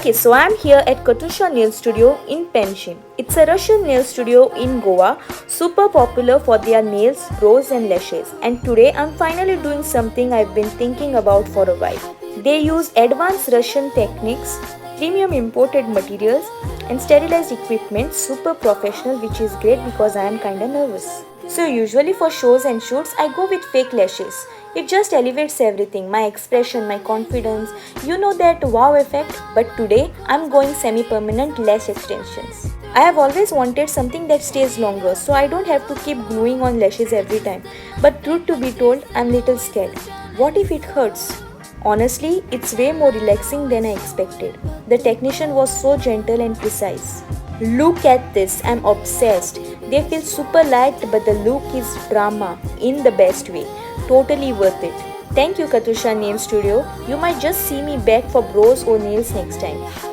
Okay, so I'm here at Katusha Nail Studio in Penshim. It's a Russian nail studio in Goa, super popular for their nails, brows and lashes. And today I'm finally doing something I've been thinking about for a while. They use advanced Russian techniques, premium imported materials and sterilized equipment, super professional, which is great because I am kinda nervous. So usually for shows and shoots I go with fake lashes. It just elevates everything, my expression, my confidence, you know that wow effect. But today I'm going semi-permanent lash extensions. I have always wanted something that stays longer so I don't have to keep gluing on lashes every time. But truth to be told, I'm little scared. What if it hurts? Honestly, it's way more relaxing than I expected. The technician was so gentle and precise. Look at this, I'm obsessed. They feel super light, but the look is drama in the best way. Totally worth it. Thank you, Katusha Nail Studio. You might just see me back for brows or nails next time.